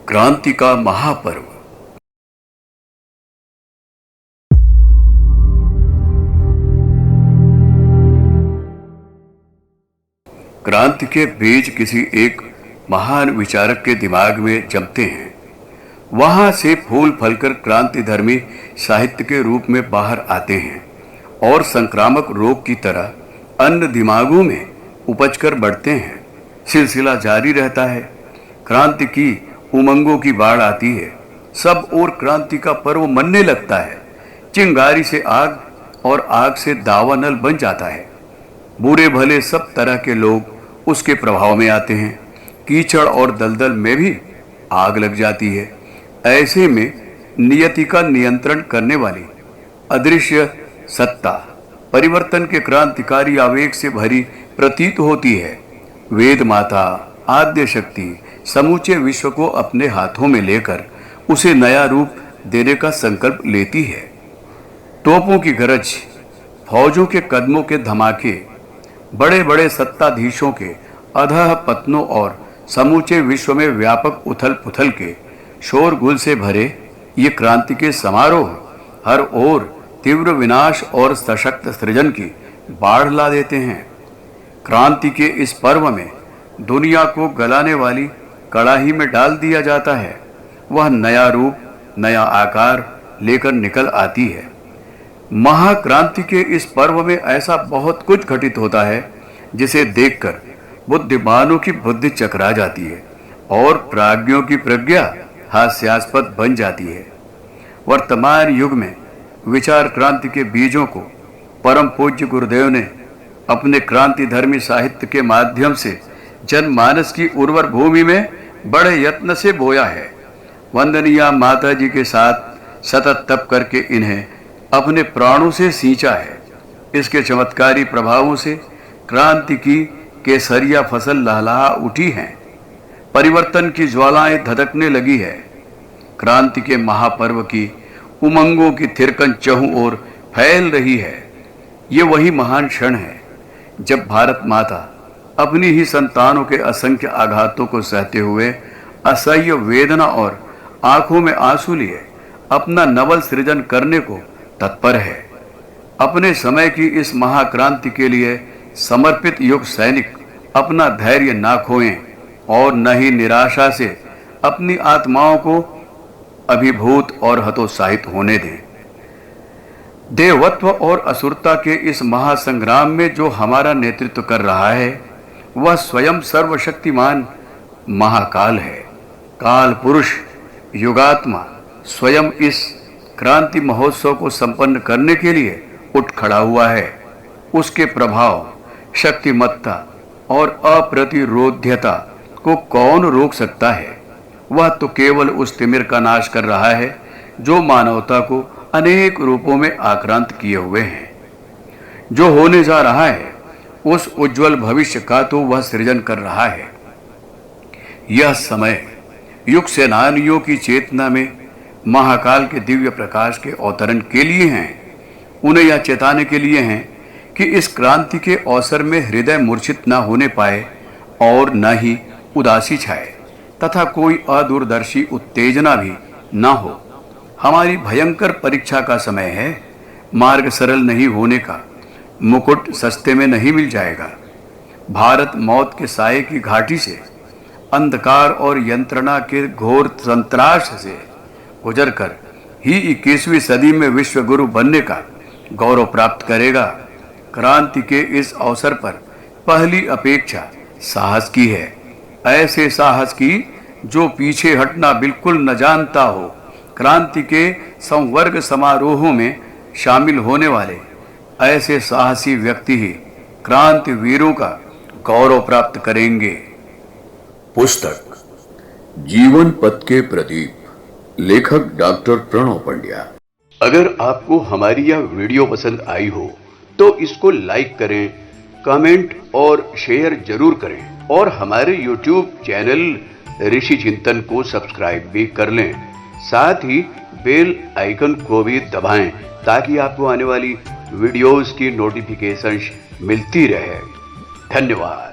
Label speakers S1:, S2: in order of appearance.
S1: क्रांति का महापर्व। क्रांति के बीज किसी एक महान विचारक के दिमाग में जमते हैं। वहां से फूल फलकर क्रांतिधर्मी साहित्य के रूप में बाहर आते हैं और संक्रामक रोग की तरह अन्य दिमागों में उपजकर बढ़ते हैं। सिलसिला जारी रहता है। क्रांति की उमंगों की बाढ़ आती है। सब और क्रांति का पर्व मनने लगता है। चिंगारी से आग और आग से दावानल बन जाता है। बुरे भले सब तरह के लोग उसके प्रभाव में आते हैं। कीचड़ और दलदल में भी आग लग जाती है। ऐसे में नियति का नियंत्रण करने वाली अदृश्य सत्ता परिवर्तन के क्रांतिकारी आवेग से भरी प्रतीत होती है। वेद माता आद्य शक्ति समूचे विश्व को अपने हाथों में लेकर उसे नया रूप देने का संकल्प लेती है। तोपों की गरज, फौजों के कदमों के धमाके, बड़े बड़े सत्ताधीशों के अधः पतनों और समूचे विश्व में व्यापक उथल पुथल के शोरगुल से भरे ये क्रांति के समारोह हर ओर तीव्र विनाश और सशक्त सृजन की बाढ़ ला देते हैं। क्रांति के इस पर्व में दुनिया को गलाने वाली कड़ाही में डाल दिया जाता है। वह नया रूप, नया आकार लेकर निकल आती है। महाक्रांति के इस पर्व में ऐसा बहुत कुछ घटित होता है जिसे देखकर बुद्धिमानों की बुद्धि चकरा जाती है और प्राज्ञों की प्रज्ञा हास्यास्पद बन जाती है। वर्तमान युग में विचार क्रांति के बीजों को परम पूज्य गुरुदेव ने अपने क्रांति धर्मी साहित्य के माध्यम से जनमानस की उर्वर भूमि में बड़े यत्न से बोया है। वंदनीय माता जी के साथ सतत तप करके इन्हें अपने प्राणों से सींचा है। इसके चमत्कारी प्रभावों से क्रांति की केसरिया फसल लहलहा उठी है। परिवर्तन की ज्वालाएं धधकने लगी है। क्रांति के महापर्व की उमंगों की थिरकन चहुं ओर फैल रही है। ये वही महान क्षण है जब भारत माता अपनी ही संतानों के असंख्य आघातों को सहते हुए असह्य वेदना और आंखों में आंसू लिए अपना नवल सृजन करने को तत्पर है। अपने समय की इस महाक्रांति के लिए समर्पित युग सैनिक अपना धैर्य ना खोएं और न ही निराशा से अपनी आत्माओं को अभिभूत और हतोत्साहित होने दें। देवत्व और असुरता के इस महासंग्राम में जो हमारा नेतृत्व कर रहा है वह स्वयं सर्वशक्तिमान महाकाल है। काल पुरुष युगात्मा स्वयं इस क्रांति महोत्सव को संपन्न करने के लिए उठ खड़ा हुआ है। उसके प्रभाव, शक्तिमत्ता और अप्रतिरोध्यता को कौन रोक सकता है? वह तो केवल उस तिमिर का नाश कर रहा है जो मानवता को अनेक रूपों में आक्रांत किए हुए हैं। जो होने जा रहा है उस उज्जवल भविष्य का तो वह सृजन कर रहा है। यह समय युग सेनानियों की चेतना में महाकाल के दिव्य प्रकाश के अवतरण के लिए हैं। उन्हें यह चेताने के लिए हैं कि इस क्रांति के अवसर में हृदय मूर्छित न होने पाए और न ही उदासी छाए तथा कोई अदूरदर्शी उत्तेजना भी न हो। हमारी भयंकर परीक्षा का समय है। मार्ग सरल नहीं होने का, मुकुट सस्ते में नहीं मिल जाएगा। भारत मौत के साए की घाटी से, अंधकार और यंत्रणा के घोर संत्रास से गुजरकर ही 21वीं सदी में विश्व गुरु बनने का गौरव प्राप्त करेगा। क्रांति के इस अवसर पर पहली अपेक्षा साहस की है। ऐसे साहस की जो पीछे हटना बिल्कुल न जानता हो। क्रांति के संवर्ग समारोहों में शामिल होने वाले ऐसे साहसी व्यक्ति ही क्रांति वीरों का गौरव प्राप्त करेंगे।
S2: पुस्तक जीवन पथ के प्रदीप, लेखक डॉक्टर प्रणव पंड्या।
S1: अगर आपको हमारी यह वीडियो पसंद आई हो तो इसको लाइक करें, कमेंट और शेयर जरूर करें और हमारे YouTube चैनल ऋषि चिंतन को सब्सक्राइब भी कर लें। साथ ही बेल आइकन को भी दबाएं ताकि आपको आने वाली वीडियोस की नोटिफिकेशंस मिलती रहे। धन्यवाद।